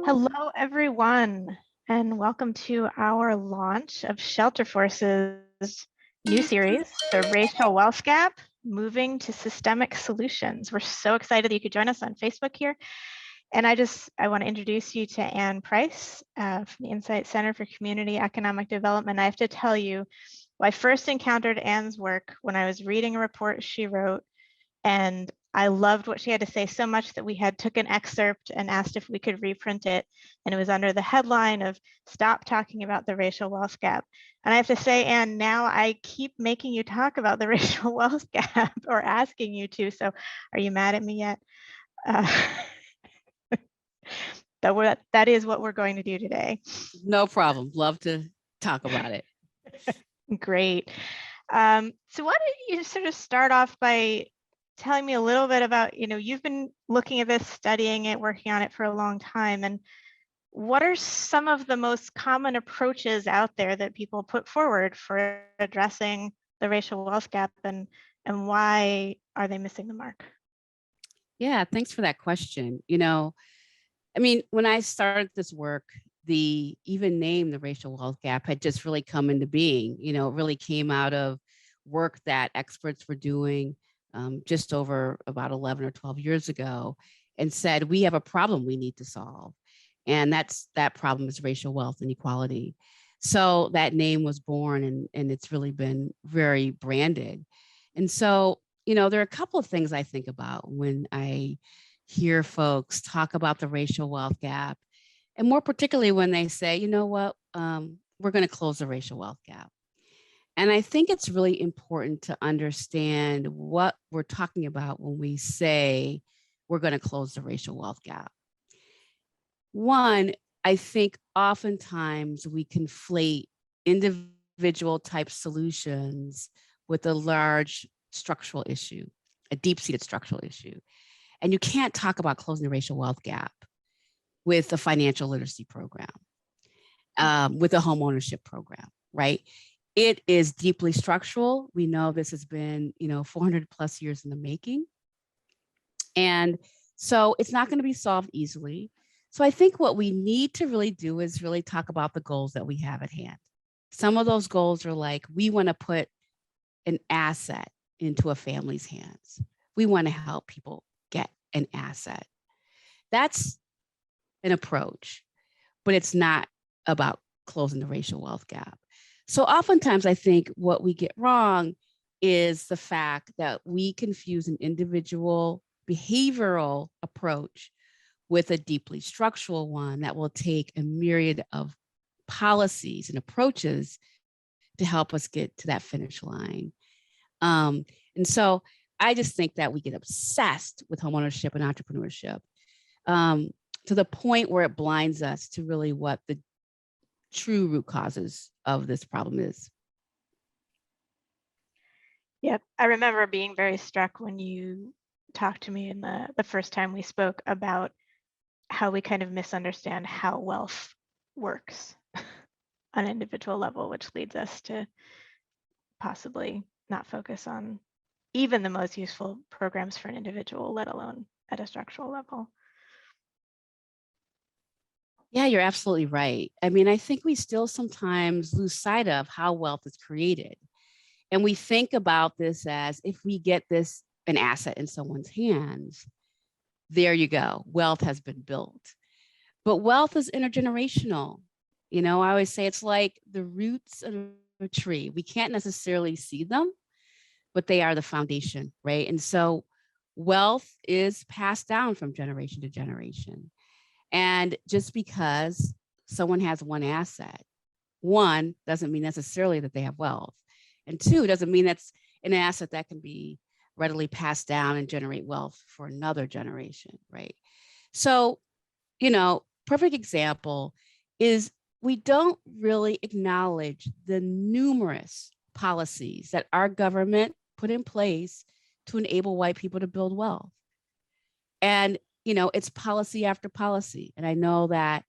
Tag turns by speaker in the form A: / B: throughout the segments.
A: Hello, everyone, and welcome to our launch of Shelter Force's new series, The Racial Wealth Gap, Moving to Systemic Solutions. We're so excited that you could join us on Facebook here. And I want to introduce you to Ann Price from the Insight Center for Community Economic Development. I have to tell you, I first encountered Ann's work when I was reading a report she wrote, and I loved what she had to say so much that we took an excerpt and asked if we could reprint it. And it was under the headline of Stop Talking About the Racial Wealth Gap. And I have to say, Anne, now I keep making you talk about the racial wealth gap or asking you to. So are you mad at me yet? That is what we're going to do today.
B: No problem. Love to talk about it.
A: Great. So why don't you sort of start off by telling me a little bit about, you've been looking at this, studying it, working on it for a long time. And what are some of the most common approaches out there that people put forward for addressing the racial wealth gap, and why are they missing the mark?
B: Yeah, thanks for that question. When I started this work, the even name, the racial wealth gap, had just really come into being. It really came out of work that experts were doing just over about 11 or 12 years ago, and said, we have a problem we need to solve. And that problem is racial wealth inequality. So that name was born, and it's really been very branded. And so, there are a couple of things I think about when I hear folks talk about the racial wealth gap, and more particularly when they say, you know what, we're going to close the racial wealth gap. And I think it's really important to understand what we're talking about when we say we're going to close the racial wealth gap. One, I think oftentimes we conflate individual type solutions with a large structural issue, a deep-seated structural issue. And you can't talk about closing the racial wealth gap with a financial literacy program, with a homeownership program, right? It is deeply structural. We know this has been, 400 plus years in the making. And so it's not going to be solved easily. So I think what we need to really do is really talk about the goals that we have at hand. Some of those goals are like, we want to put an asset into a family's hands. We want to help people get an asset. That's an approach, but it's not about closing the racial wealth gap. So oftentimes I think what we get wrong is the fact that we confuse an individual behavioral approach with a deeply structural one that will take a myriad of policies and approaches to help us get to that finish line. And so I just think that we get obsessed with homeownership and entrepreneurship to the point where it blinds us to really what the true root causes of this problem is.
A: Yep, I remember being very struck when you talked to me in the first time we spoke about how we kind of misunderstand how wealth works on an individual level, which leads us to possibly not focus on even the most useful programs for an individual, let alone at a structural level.
B: Yeah, you're absolutely right. I think we still sometimes lose sight of how wealth is created. And we think about this as if we get an asset in someone's hands, there you go, wealth has been built. But wealth is intergenerational. I always say it's like the roots of a tree. We can't necessarily see them, but they are the foundation, right? And so wealth is passed down from generation to generation. And just because someone has one asset, one, doesn't mean necessarily that they have wealth. And two, doesn't mean that's an asset that can be readily passed down and generate wealth for another generation, right? So, perfect example is we don't really acknowledge the numerous policies that our government put in place to enable white people to build wealth. And, it's policy after policy. And I know that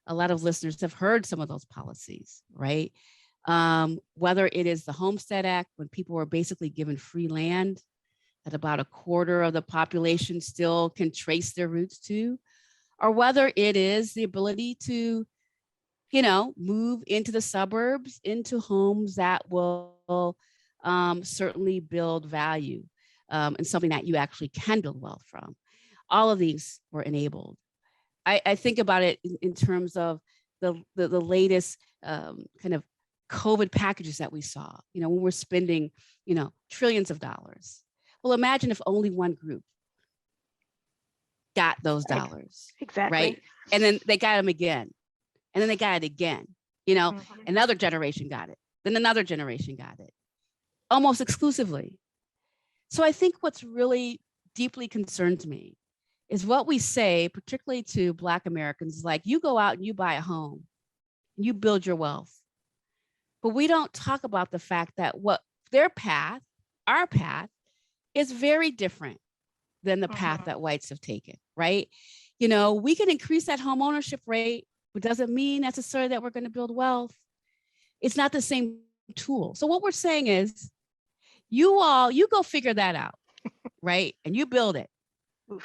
B: a lot of listeners have heard some of those policies, right? Whether it is the Homestead Act, when people were basically given free land that about a quarter of the population still can trace their roots to, or whether it is the ability to, move into the suburbs, into homes that will certainly build value, and something that you actually can build wealth from. All of these were enabled. I think about it in terms of the latest kind of COVID packages that we saw, when we're spending, trillions of dollars. Well, imagine if only one group got those dollars,
A: exactly.
B: right? And then they got them again, and then they got it again, another generation got it, then another generation got it, almost exclusively. So I think what's really deeply concerns me is what we say, particularly to Black Americans, like, you go out and you buy a home, you build your wealth. But we don't talk about the fact that what their path, our path, is very different than the path that whites have taken, right? We can increase that home ownership rate, but doesn't mean necessarily that we're going to build wealth. It's not the same tool. So what we're saying is, you go figure that out, right? And you build it.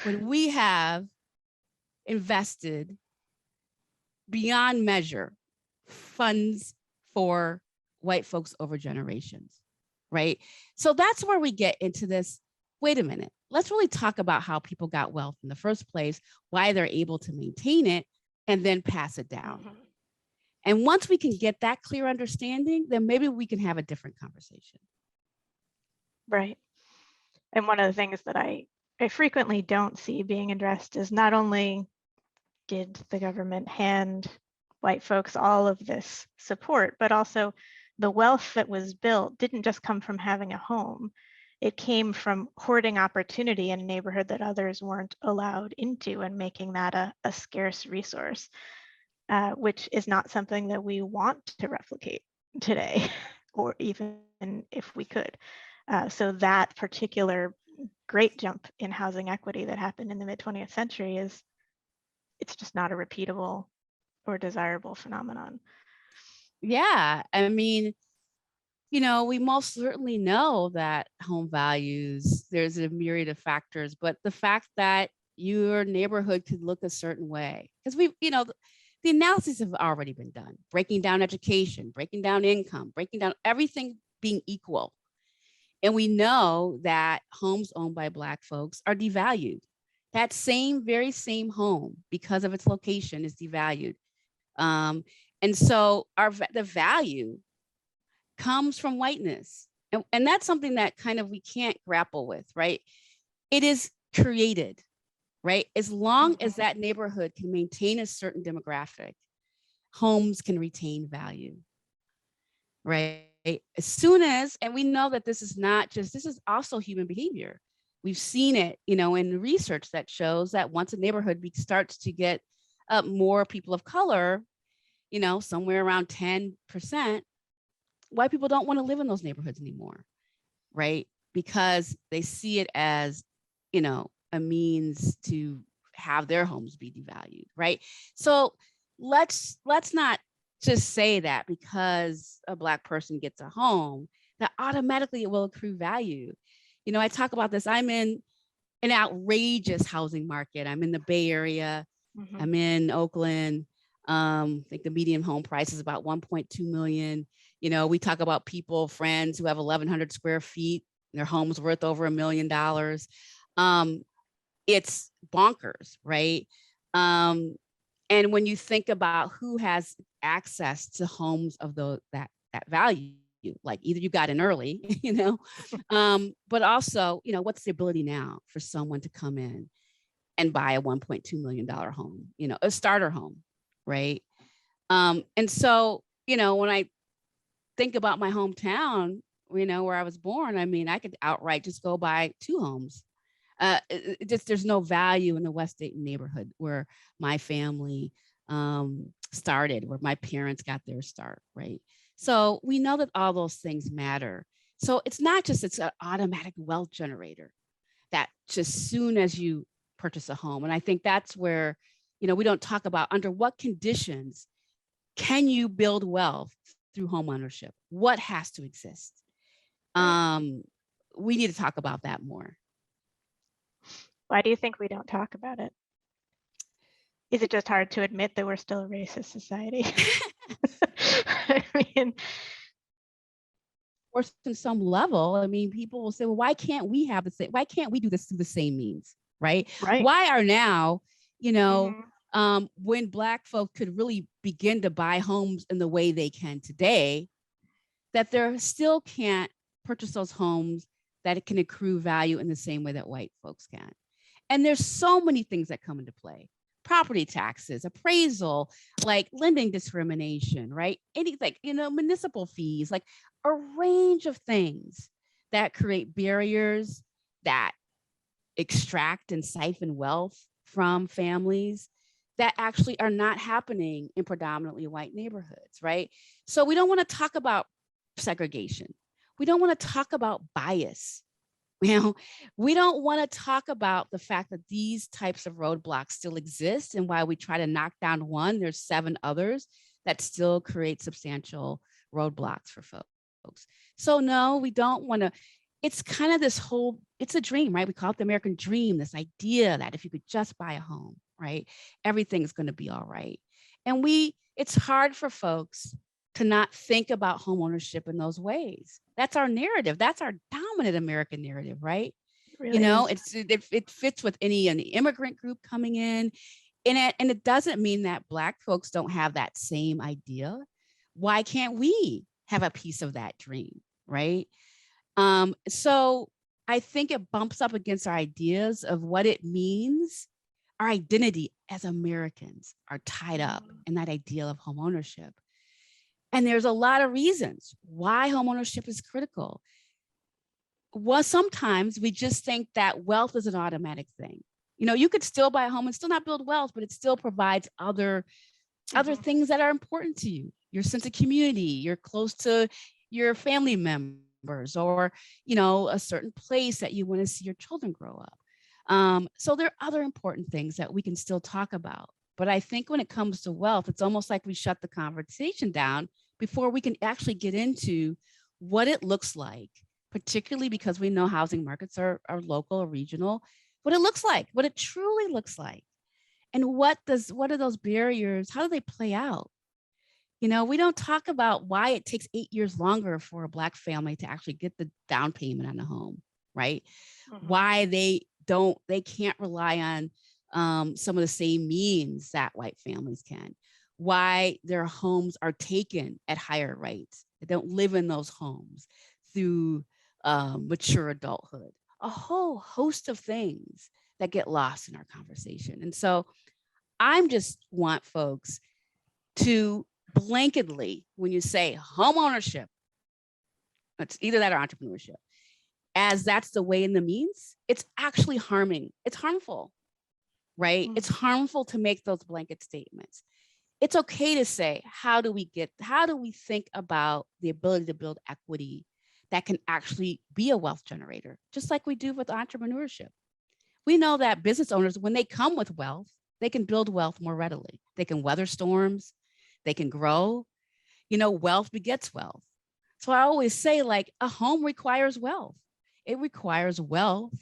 B: When we have invested beyond measure funds for white folks over generations, right? So that's where we get into this. Wait a minute, let's really talk about how people got wealth in the first place, why they're able to maintain it, and then pass it down. And once we can get that clear understanding, then maybe we can have a different conversation.
A: Right. And one of the things that I frequently don't see being addressed is not only did the government hand white folks all of this support, but also the wealth that was built didn't just come from having a home. It came from hoarding opportunity in a neighborhood that others weren't allowed into and making that a scarce resource, which is not something that we want to replicate today, or even if we could. So that particular great jump in housing equity that happened in the mid-20th century it's just not a repeatable or desirable phenomenon.
B: Yeah, I mean, we most certainly know that home values, there's a myriad of factors, but the fact that your neighborhood could look a certain way, because the analyses have already been done, breaking down education, breaking down income, breaking down everything being equal. And we know that homes owned by Black folks are devalued. That very same home, because of its location, is devalued. And so the value comes from whiteness. And that's something that kind of we can't grapple with, right? It is created, right? As long as that neighborhood can maintain a certain demographic, homes can retain value, right? As soon as, and we know that this is also human behavior. We've seen it, in research that shows that once a neighborhood starts to get more people of color, somewhere around 10%, white people don't want to live in those neighborhoods anymore, right? Because they see it as, a means to have their homes be devalued, right? So let's not just say that because a Black person gets a home, that automatically it will accrue value. I talk about this. I'm in an outrageous housing market. I'm in the Bay Area. I'm in Oakland. I think the median home price is about 1.2 million. We talk about friends who have 1,100 square feet, and their home's worth over $1 million. It's bonkers, right? And when you think about who has access to homes of that value, like either you got in early, but also, what's the ability now for someone to come in and buy a $1.2 million home, a starter home, right? And so, when I think about my hometown, where I was born, I mean, I could outright just go buy 2 homes. There's no value in the West Dayton neighborhood where my family started, where my parents got their start, right? So we know that all those things matter. So it's not just it's an automatic wealth generator that just soon as you purchase a home. And I think that's where, we don't talk about under what conditions can you build wealth through home ownership? What has to exist? We need to talk about that more.
A: Why do you think we don't talk about it? is it just hard to admit that we're still a racist society? I mean,
B: or to some level, I mean, people will say, well, why can't we have the same, why can't we do this through the same means, right?
A: right.
B: Why are now,
A: Mhm.
B: when Black folk could really begin to buy homes in the way they can today, that they still can't purchase those homes that it can accrue value in the same way that white folks can. And there's so many things that come into play: property taxes, appraisal, like lending discrimination, right? Any, like, municipal fees, like a range of things that create barriers that extract and siphon wealth from families that actually are not happening in predominantly white neighborhoods, right? So we don't want to talk about segregation. We don't want to talk about bias. We don't want to talk about the fact that these types of roadblocks still exist, and while we try to knock down one, there's 7 others that still create substantial roadblocks for folks. So no, we don't want to. It's kind of this whole, it's a dream, right? We call it the American dream, this idea that if you could just buy a home, right, everything's going to be all right. And it's hard for folks to not think about home ownership in those ways. That's our narrative. That's our dominant American narrative, right?
A: It really is.
B: It fits with any immigrant group coming in. And it doesn't mean that Black folks don't have that same idea. Why can't we have a piece of that dream, right? So I think it bumps up against our ideas of what it means. Our identity as Americans are tied up in that ideal of home ownership. And there's a lot of reasons why homeownership is critical. Well, sometimes we just think that wealth is an automatic thing. You could still buy a home and still not build wealth, but it still provides other things that are important to you. Your sense of community, you're close to your family members, or, a certain place that you want to see your children grow up. So there are other important things that we can still talk about. But I think when it comes to wealth, it's almost like we shut the conversation down before we can actually get into what it looks like, particularly because we know housing markets are local or regional, what it looks like, what it truly looks like. And what are those barriers? How do they play out? We don't talk about why it takes 8 years longer for a Black family to actually get the down payment on a home, right?
A: Mhm.
B: Why they can't rely on some of the same means that white families can. Why their homes are taken at higher rates. They don't live in those homes through mature adulthood. A whole host of things that get lost in our conversation. And so I just want folks to blanketly, when you say home ownership, it's either that or entrepreneurship, as that's the way and the means, it's actually harming. It's harmful, right? It's harmful to make those blanket statements. It's okay to say, how do we think about the ability to build equity that can actually be a wealth generator, just like we do with entrepreneurship? We know that business owners, when they come with wealth, they can build wealth more readily. They can weather storms, they can grow. Wealth begets wealth. So I always say, like, a home requires wealth. It requires wealth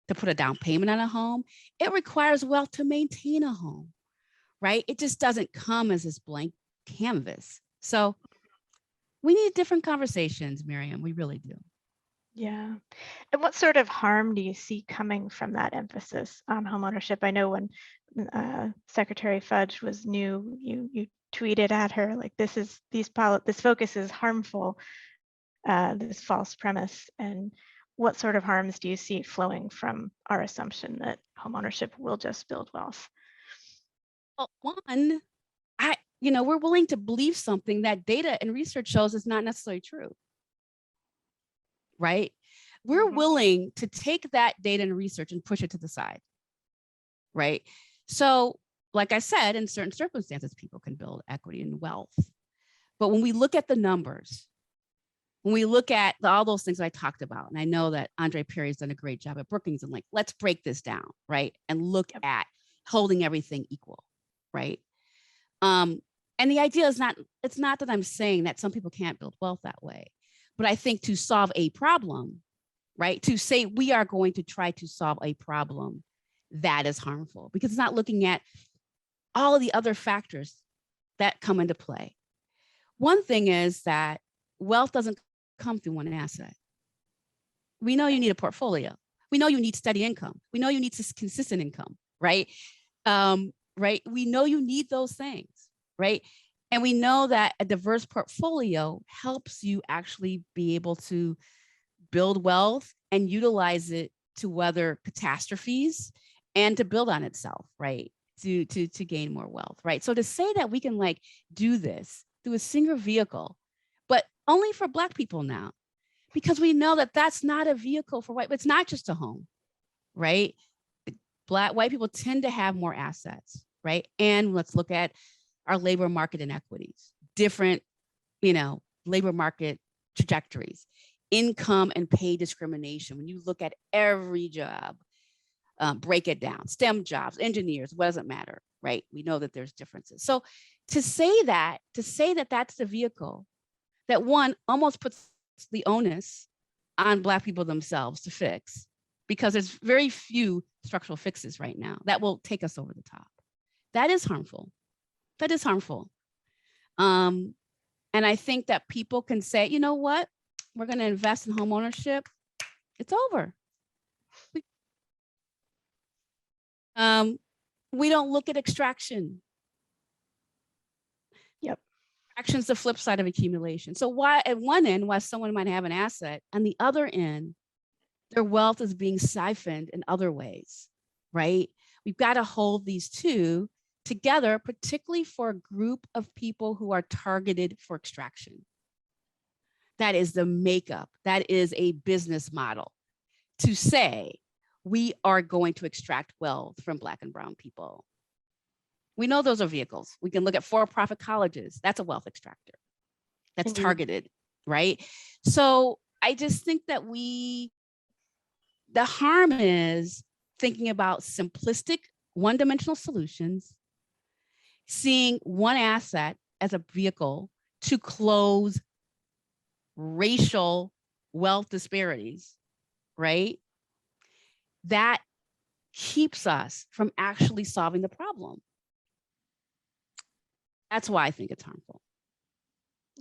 B: to put a down payment on a home. It requires wealth to maintain a home, right? It just doesn't come as this blank canvas. So we need different conversations, Miriam. We really do.
A: Yeah. And what sort of harm do you see coming from that emphasis on homeownership? I know when Secretary Fudge was new, you tweeted at her like, this focus is harmful, this false premise. And what sort of harms do you see flowing from our assumption that homeownership will just build wealth?
B: Well, one, we're willing to believe something that data and research shows is not necessarily true, right? We're willing to take that data and research and push it to the side, right? So, like I said, in certain circumstances, people can build equity and wealth. But when we look at the numbers, when we look at all those things that I talked about, and I know that Andre Perry's done a great job at Brookings and, like, let's break this down, right? And look at holding everything equal, right? And the idea is it's not that I'm saying that some people can't build wealth that way, but I think to solve a problem, right? To say we are going to try to solve a problem that is harmful, because it's not looking at all of the other factors that come into play. One thing is that wealth doesn't come through one asset. We know you need a portfolio. We know you need steady income. We know you need consistent income, right? Right? We know you need those things, right? And we know that a diverse portfolio helps you actually be able to build wealth and utilize it to weather catastrophes and to build on itself, right? To gain more wealth, right? So to say that we can like do this through a single vehicle, but only for Black people now, because we know that that's not a vehicle for white, it's not just a home, right? White people tend to have more assets, right? And let's look at our labor market inequities, different, labor market trajectories, income and pay discrimination. When you look at every job, break it down, STEM jobs, engineers, what does it matter, right? We know that there's differences. So to say that that's the vehicle that one almost puts the onus on Black people themselves to fix, because there's very few structural fixes right now that will take us over the top. That is harmful. That is harmful. And I think that people can say, you know what, we're going to invest in home ownership. It's over. We don't look at extraction.
A: Yep.
B: Extraction's the flip side of accumulation. So why at one end, why someone might have an asset, on the other end, their wealth is being siphoned in other ways, right? We've got to hold these two together, particularly for a group of people who are targeted for extraction. That is the makeup. That is a business model to say, we are going to extract wealth from Black and brown people. We know those are vehicles. We can look at for-profit colleges. That's a wealth extractor. That's targeted, right? So I just think that the harm is thinking about simplistic one-dimensional solutions, seeing one asset as a vehicle to close racial wealth disparities, right? That keeps us from actually solving the problem. That's why I think it's harmful.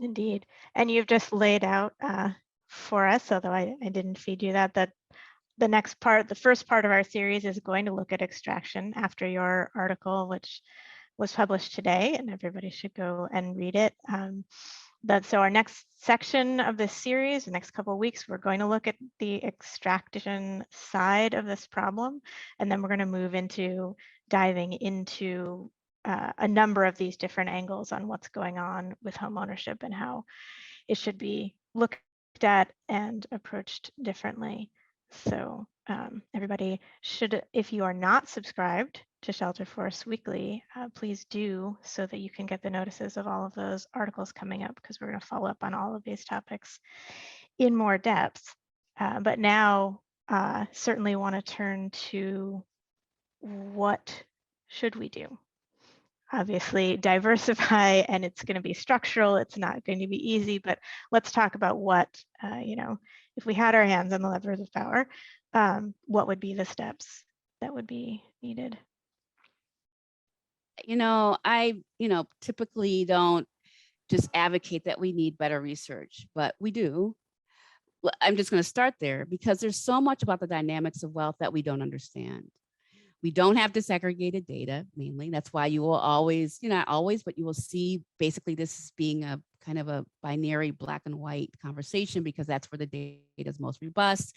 A: Indeed. And you've just laid out for us, although I didn't feed you that the next part, the first part of our series is going to look at extraction after your article, which was published today, and everybody should go and read it. So our next section of this series, the next couple of weeks, we're going to look at the extraction side of this problem, and then we're going to move into diving into a number of these different angles on what's going on with home ownership and how it should be looked at and approached differently. So everybody should, if you are not subscribed to Shelter Force Weekly, please do, so that you can get the notices of all of those articles coming up, because we're going to follow up on all of these topics in more depth. But now certainly want to turn to what should we do? Obviously diversify, and it's going to be structural. It's not going to be easy, but let's talk about what, if we had our hands on the levers of power, what would be the steps that would be needed?
B: I typically don't just advocate that we need better research, but we do. I'm just going to start there because there's so much about the dynamics of wealth that we don't understand. We don't have disaggregated data, mainly. That's why you will always, not always, but you will see basically this as being a kind of a binary black and white conversation, because that's where the data is most robust.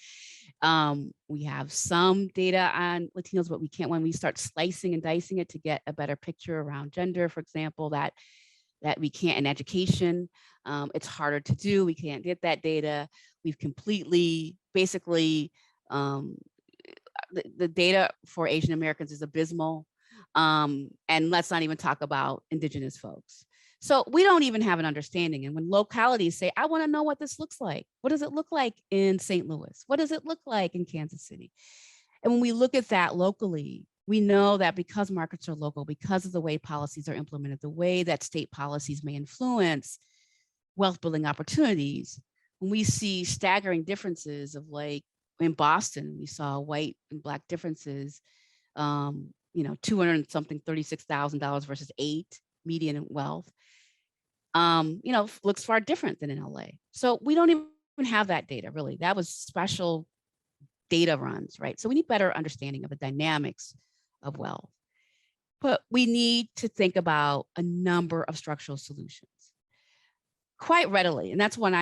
B: We have some data on Latinos, but we can't, when we start slicing and dicing it to get a better picture around gender, for example, that we can't in education. It's harder to do. We can't get that data. We've completely, basically, the data for Asian Americans is abysmal. And let's not even talk about Indigenous folks. So we don't even have an understanding. And when localities say, I want to know what this looks like, what does it look like in St. Louis? What does it look like in Kansas City? And when we look at that locally, we know that because markets are local, because of the way policies are implemented, the way that state policies may influence wealth building opportunities, when we see staggering differences of, like, in Boston, we saw white and Black differences 200 something, $36,000 versus 8 median wealth, looks far different than in LA. So we don't even have that data really. That was special data runs, right? So we need better understanding of the dynamics of wealth. But we need to think about a number of structural solutions quite readily. And that's when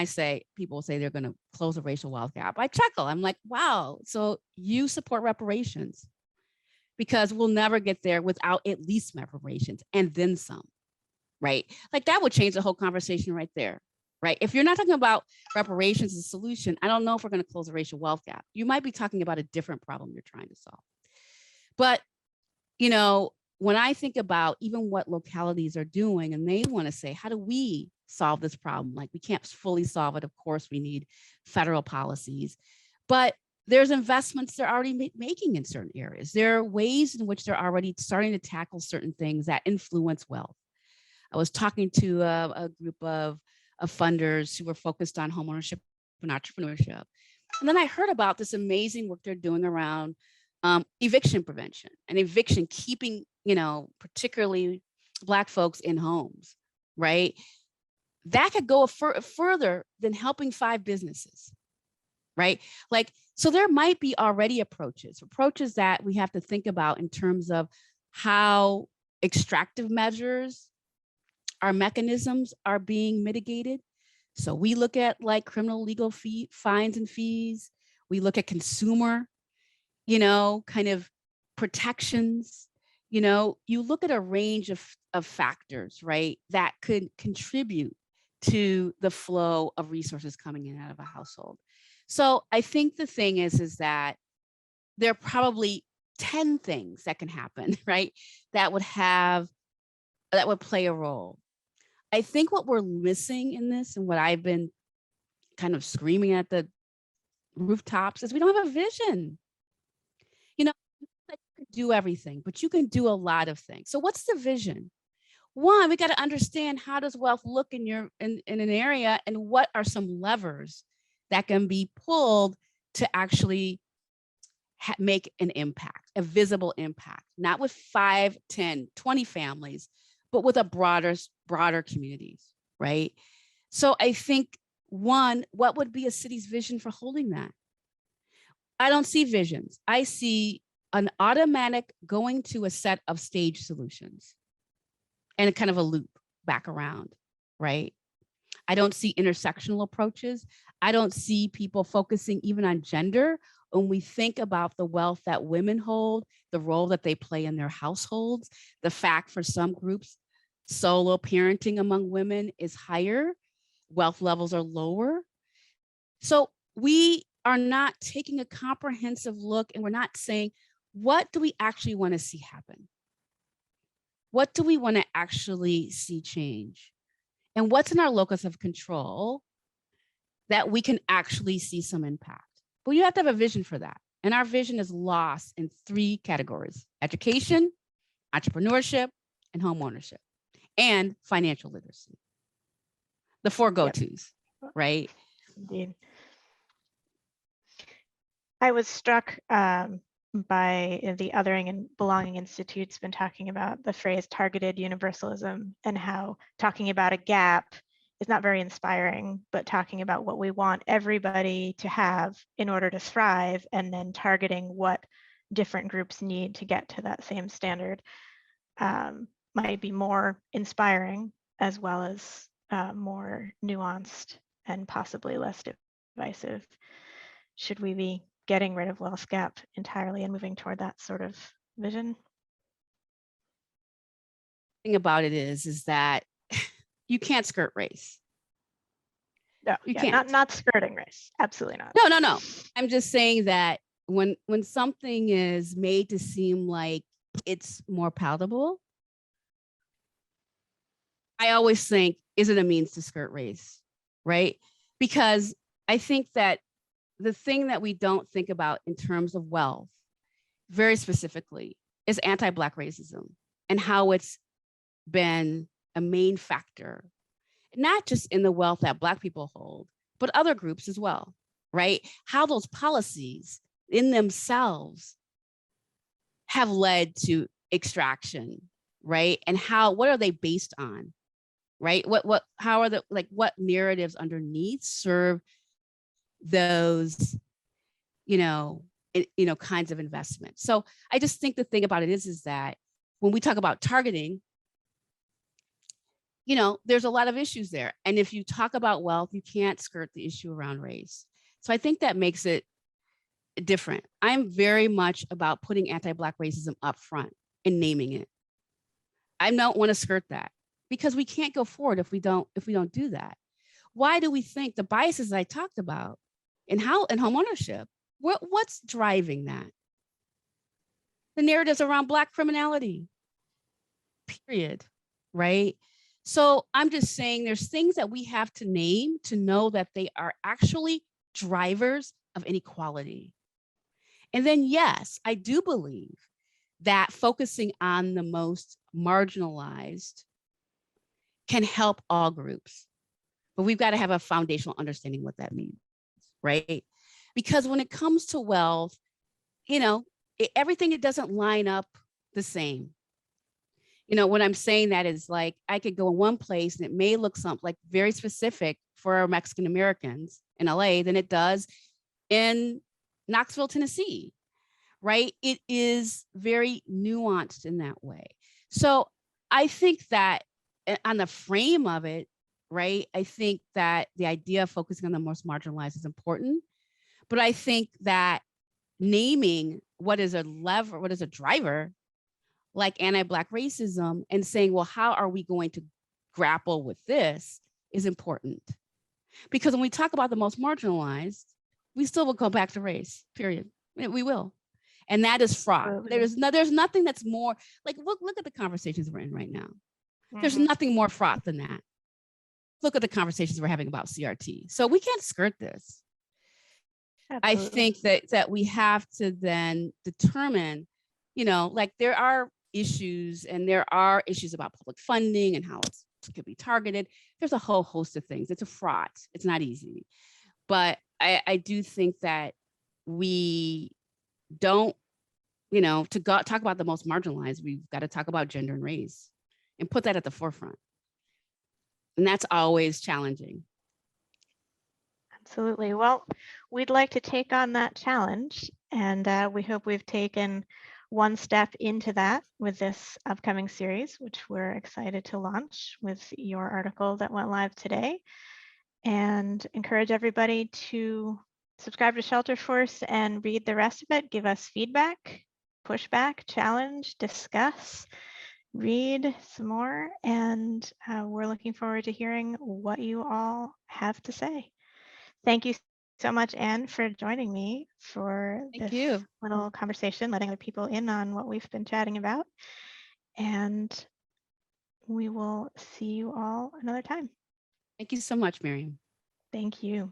B: people say they're going to close a racial wealth gap. I chuckle. I'm like, wow, so you support reparations, because we'll never get there without at least reparations and then some, right? Like that would change the whole conversation right there, right? If you're not talking about reparations as a solution, I don't know if we're going to close a racial wealth gap. You might be talking about a different problem you're trying to solve. But, when I think about even what localities are doing, and they want to say, how do we solve this problem? Like we can't fully solve it. Of course, we need federal policies, but there's investments they're already making in certain areas. There are ways in which they're already starting to tackle certain things that influence wealth. I was talking to a group of funders who were focused on homeownership and entrepreneurship. And then I heard about this amazing work they're doing around eviction prevention and eviction, keeping, particularly Black folks in homes, right? That could go further than helping 5 businesses, right? Like, so there might be already approaches that we have to think about in terms of how extractive measures, our mechanisms are being mitigated. So we look at like criminal legal fines and fees. We look at consumer, kind of protections. You look at a range of factors, right, that could contribute to the flow of resources coming in and out of a household. So I think the thing is that there are probably 10 things that can happen, right, that would play a role. I think what we're missing in this, and what I've been kind of screaming at the rooftops, is we don't have a vision. You can do everything, but you can do a lot of things. So what's the vision? One, we got to understand, how does wealth look in an area, and what are some levers that can be pulled to actually make an impact, a visible impact, not with 5, 10, 20 families, but with a broader communities, right? So I think, one, what would be a city's vision for holding that? I don't see visions. I see an automatic going to a set of stage solutions and a kind of a loop back around, right? I don't see intersectional approaches. I don't see people focusing even on gender when we think about the wealth that women hold, the role that they play in their households, the fact for some groups, solo parenting among women is higher, wealth levels are lower. So we are not taking a comprehensive look, and we're not saying, what do we actually want to see happen? What do we want to actually see change? And what's in our locus of control that we can actually see some impact? But you have to have a vision for that. And our vision is lost in 3 categories: education, entrepreneurship, and homeownership, and financial literacy. The 4 go-tos, right?
A: Indeed. I was struck by the Othering and Belonging Institute's been talking about the phrase targeted universalism, and how talking about a gap is not very inspiring, but talking about what we want everybody to have in order to thrive, and then targeting what different groups need to get to that same standard might be more inspiring, as well as more nuanced and possibly less divisive. Should we be getting rid of wealth gap entirely and moving toward that sort of vision?
B: The thing about it is that you can't skirt race.
A: No,
B: you can't.
A: Not skirting race. Absolutely not.
B: No. I'm just saying that when something is made to seem like it's more palatable, I always think, is it a means to skirt race, right? Because I think that the thing that we don't think about in terms of wealth, very specifically, is anti-Black racism, and how it's been a main factor, not just in the wealth that Black people hold, but other groups as well, right? How those policies in themselves have led to extraction, right? And what are they based on, right? How are what narratives underneath serve those, kinds of investments. So I just think the thing about it is that when we talk about targeting, there's a lot of issues there. And if you talk about wealth, you can't skirt the issue around race. So I think that makes it different. I'm very much about putting anti-Black racism up front and naming it. I don't want to skirt that because we can't go forward if we don't do that. Why do we think the biases I talked about in homeownership, what's driving that? The narratives around Black criminality, period, right? So I'm just saying there's things that we have to name to know that they are actually drivers of inequality. And then, yes, I do believe that focusing on the most marginalized can help all groups, but we've got to have a foundational understanding what that means, right? Because when it comes to wealth, everything, it doesn't line up the same. What I'm saying that is like, I could go in one place and it may look something like very specific for Mexican Americans in LA than it does in Knoxville, Tennessee, right? It is very nuanced in that way. So I think that on the frame of it, right, I think that the idea of focusing on the most marginalized is important. But I think that naming what is a lever, what is a driver, like anti-Black racism, and saying, well, how are we going to grapple with this is important. Because when we talk about the most marginalized, we still will go back to race, period. We will. And that is fraught. There's nothing that's more, like, look at the conversations we're in right now. There's nothing more fraught than that. Look at the conversations we're having about CRT. So we can't skirt this. Absolutely. I think that we have to then determine, like there are issues and there are issues about public funding and how it could be targeted. There's a whole host of things. It's a fraught. It's not easy. But I do think that we don't, talk about the most marginalized, we've got to talk about gender and race and put that at the forefront. And that's always challenging.
A: Absolutely. Well, we'd like to take on that challenge, and we hope we've taken one step into that with this upcoming series, which we're excited to launch with your article that went live today, and encourage everybody to subscribe to Shelterforce and read the rest of it. Give us feedback, pushback, challenge, discuss, read some more, and we're looking forward to hearing what you all have to say. Thank you so much, Anne, for joining me for this little conversation, letting other people in on what we've been chatting about. And we will see you all another time.
B: Thank you so much, Miriam.
A: Thank you.